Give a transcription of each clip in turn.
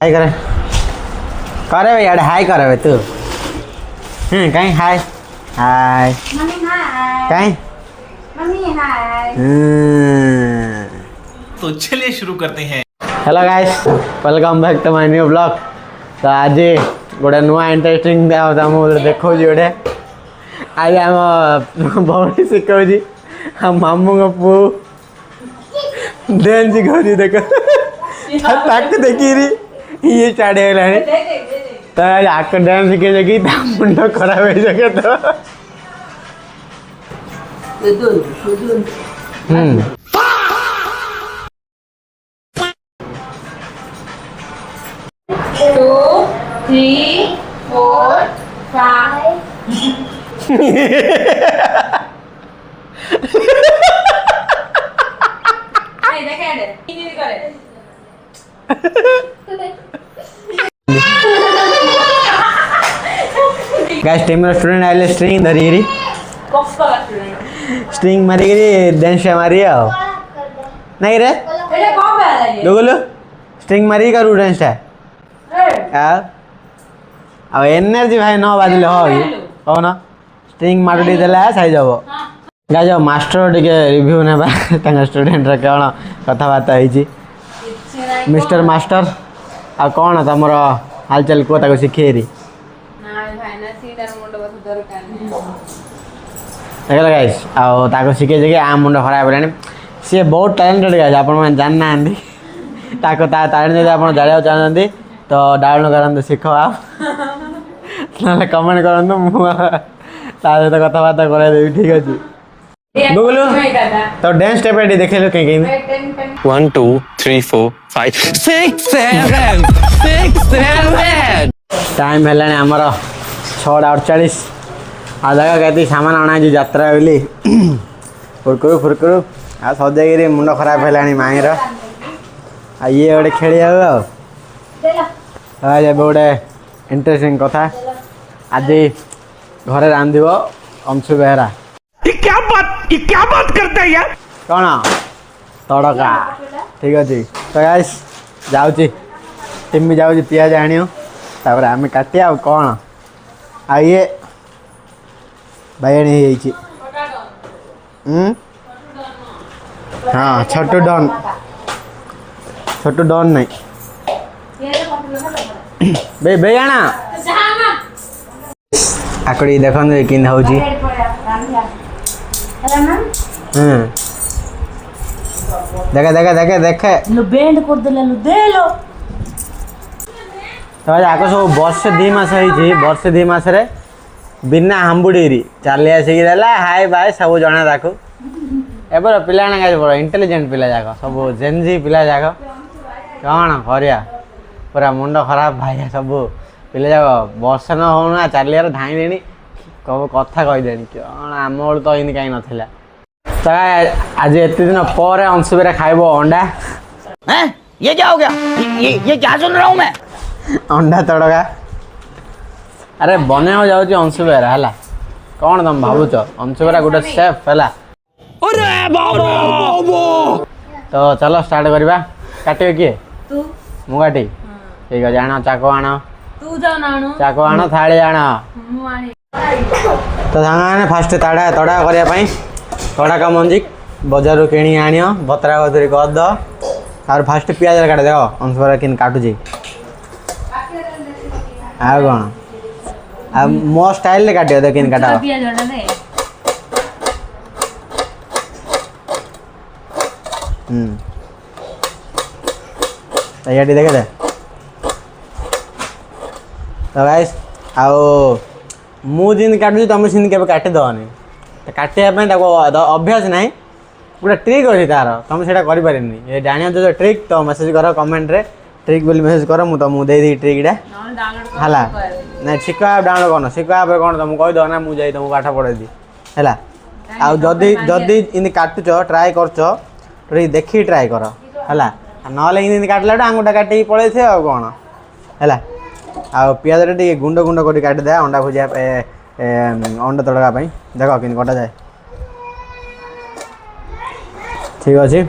हाय करे करे यार हाय करे तू कहीं हाय हाय मम्मी हाय कहीं मम्मी हाय। तो चलिए शुरू करते हैं। Hello guys welcome back to my new blog. तो आज गोटे नुआ इंटरेस्टिंग देखो गोटे आज आम भौणी शिखाऊँ हम मामू पु डांस कर देख देखी ये स्टार्ट है तो आज आक डांस शिखे कि मुंड खराब हो सके तो 2 3 4 5 गाइस टीम स्टूडेंट आइले स्ट्रिंग धरी स्ट्रिंग मारी डांस मारी नहीं रे गुगलू स्ट्रिंग मारी करू डांस अब एनर्जी भाई न बाजिले हो कौन स्ट्रिंग मारुटी देला साइज हम गाइस मास्टर टिके रिव्यू नेबा तांगा स्टूडेंट रे कोन कथाबार्ता होईची मिस्टर मास्टर आ कौन तुम हालचाल को ताको शिखेरी देखल गाइस आको शिखे जे आ मुंड खराब है सी बहुत टैलेंटेड गाइस आप जानना टैलेंट जब आप जाना चाहते तो डाउनलोड करूँ शिख आप ना कमेंट करूँ सहित कथबार्ता कर ठीक अच्छे गुगलू तो डांस स्टेप रेडी देख लो कहीं 1 2 3 4 5 6 7 6 7 टाइम है आमर 6:48 आ जगह कहती सामान अणा यात्रा बोली फुरकुरु फुरकुरु आ सजागिरी मुंड खराब है माईर आ ये गोटे खेली आज गोटे इंटरेस्टिंग कथा आज घरे रांधिब अंशु बेहरा ये क्या बात करते हैं यार कौन तड़का ठीक अच्छे तो गाइस जाऊँगी टीम जाऊँगी पियाज आनियो तापर आम काटिया कौन आ ये बैगणी हाँ छोटू डॉन नहीं बेगाणा आकड़ी देखते कि देखे देखे देखे देखे बेंड कर दे लो तो आक सब वर्षे 2 मास वर्षे 2 मास बिना हांबुड़ी चली आसिक हाय बाय सब जना ताकू एबर पिला बड़ इंटेलिजेंट पिला जाक सब जेनजी पिला जाक कौन करिया पूरा मुंड खराब भाई सब पिला जाक वर्ष न होना चलियार धाई देनी कथा कहीदे कौन आम बड़ू तो इन कहीं नाला तो आज एत दिन पर अंशुबेरा खाइब अंडा ये क्या हो गया? ये क्या सुन रहा हूँ मैं? अंडा तड़का अरे बने जाऊँ अंशुबेरा है कौन तुम भावुच अंशुबेरा गोटे सेफ है तो चलो स्टार्ट करवा काटे किए मु काटी ठीक है आण चाको आण चाको आण थाली आण तो साने फास्ट तड़ा करने तड़का मंजी बजार किणी आण बतरा बतरी करद तार फास्ट पियाज काट देख अंशुबेरा कि काटुची आ कौन आ मो स्टाइल काटियो देख किन काटा ये देखे दे तो गाइस आओ मु जिन काटुची तुम सिंध के काटिदेवनी काटापी अभ्यास ना गोटे ट्रिक अच्छी तार तुम से करें जान जो ट्रिक तो मेसेज कर कमेंट रे ट्रिक बोली मेसेज कर मुझे तुमको दे ट्रिकटा है ना शिखा डाउनलोड करना शिखा कौन तुम कहीदेव ना मुझे तुमको पाठ पढ़ेदी है आदि जदि इन काटुच ट्राए कर देखी ट्राए कर है ना इन काटला आंगुटा काटिक पड़े थे आ कौन है आ पियाज टे गुंड गुंड कर काटिदे अंडा भुजिया अंडा तड़का देख कि कटा जाए ठीक अच्छे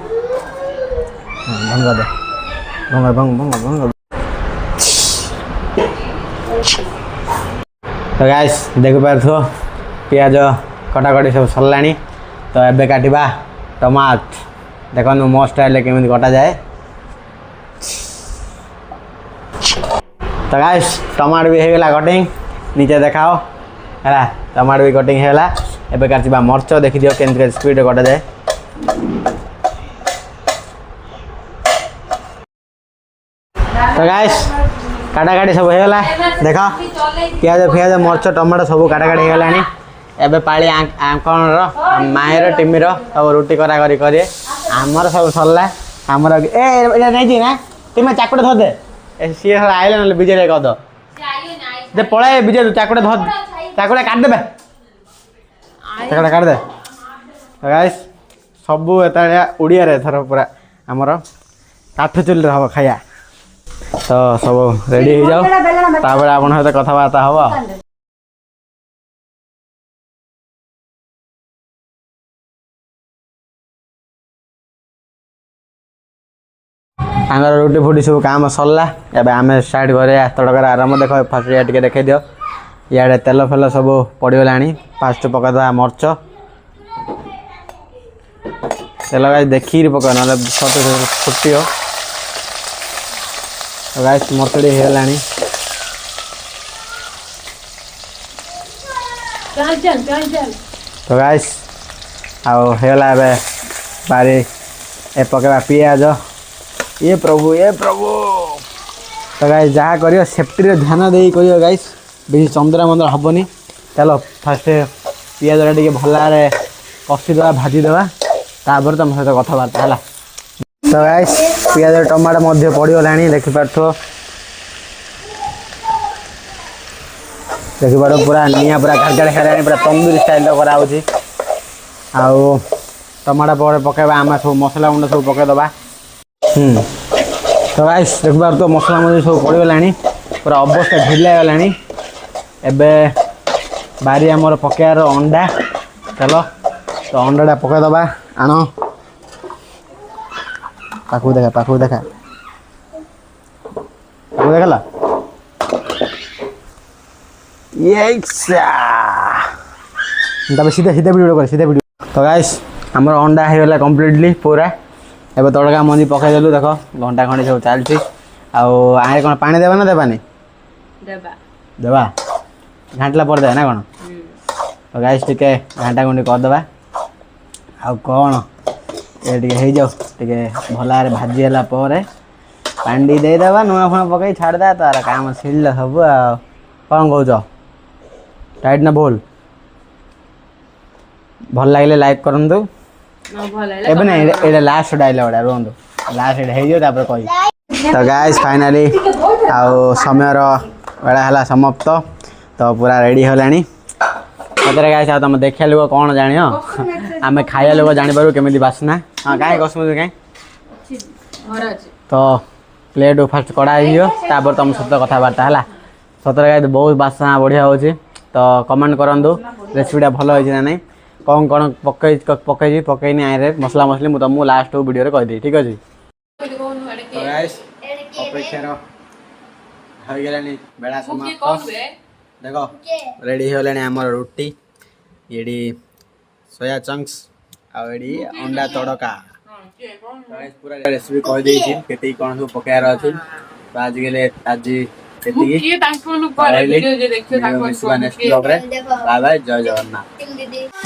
भंग दे भंग भंग भंग भंग तो गाइस देखिपार पियाज कटाकटी सब सरलानी तो एबे काटिबा टमाट देखो मो स्टाइल केमी कटा जाए। तो गाइस टमाट भी होगला कटिंग नीचे देखाओ है टमाट भी कटिंग होगला एबे काटिबा मरच देखि दियो केनके स्पीड कटा जाए। तो गाइस काटाकाटी सब होगला देख पियाज फियाज मरच टमाटो सब काटाकाटी होगलानी एबे पाली आंकणर मायर टीमीर सब रुटी करा करी करे आमर सब सरला आमर ए नहीं ना तुम चाकुटे धर दे सी आइले ना विजय कद दे पड़े विजय चाकुटे धर चाकुटे काट देबे चाकुटे काट दे। तो गाइस सब एता ओडिया रे थर पूरा आमर काठ चुली हम खाया तो सब रेडी हो जाओ तापर आपन सहित कथबार्ता हवा। आंगर रुटी फुटी सब काम सरला एबे आमे स्टार्ट करे तड़कर आरंभ देख फास्ट या टिके देखे दियो इे तेल फेल सब पड़गलानी फास्ट पकड़ा मरच तेल गाइस देखी पक ना फुटियो। तो गाइस मरचड़ी होगलानी तो गाइस होगला एबे बारी ए पकेबा पियाज ये प्रभु ये प्रभु। तो गाइस जहाँ करियो सेफ्टी रे ध्यान देई करियो गाइस बेसी चंद्रा मंद्रा हबनी। चलो फास्ट पियाज रे भल कषिदेवा भाजीदेवा तापर तुम सहित कथबार्ता है। तो गाइस पियाज टमाटो मध्य पड़गलानी देखिपार पूरा निया पूरा घाटाड़ खेलानी पूरा तंदूरी स्टाइल कराऊँगी आउ टमाटो पर पकेबा आम सब मसला गुंड सब पकईदबा। तो गाइस देखिपार तो मसला मसली सब पड़गलानी पूरा अवस्था ढिला गलानी एबे बारी आमर पकेयार अंडा चलो तो अंडाटा पकईदबा आण पाखु देखा पाखु देखा पाखु देखला ये सीधा सीधा वीडियो कर सीधा वीडियो। तो गाइस हमर अंडा होगला कम्प्लीटली पूरा एबे तड़का मंजी पकईदेलु देख घंटा खंडी सब चलती आए कौन पानी देवा ना देवानी देवा घाटला पर दे ना कौन। तो गाइस टिके घाटा गुंडी करदेवा आउ कौन ये जाओ टे भल भाजीला पानी देदेवा लुण फुण पकई छाड़दे तार काम सिल सब कौन कौच टाइट ना भूल भल लगे लाइक करूँ एबे ना ये लास्ट डायलॉग रुहतु लास्ट हो कही। तो गाइस फाइनाली आउ समय बेला है समाप्त तो पूरा रेडी होलानी पचर गाइस आ तुम देखा लोक कौन जान आम खाया लोक जापर केमी बासना हाँ कहीं कसम कहीं तो प्लेट फास्ट कड़ा तापर तुम सहित कथबार्ता है सतरे गाइस बहुत बासना बढ़िया हो तो कमेंट करूँ रेसिपीटा भल हो नहीं कौन कौन पकई पकईनी आए मसला मसली मुझे तुमको लास्ट वीडियो कहीदे ठीक अच्छे। तो गाइस अपेक्षार हो गलानी बेड़ा समाप्त देखो रेडी हो गलानी आमर रुटी ये सोया चंक्स आड़ी अंडा तड़का पूरा रेसिपी कहीदे के कौन सब पकायर अच्छी तो आज गले आज बाय बाय जय जगन्नाथ।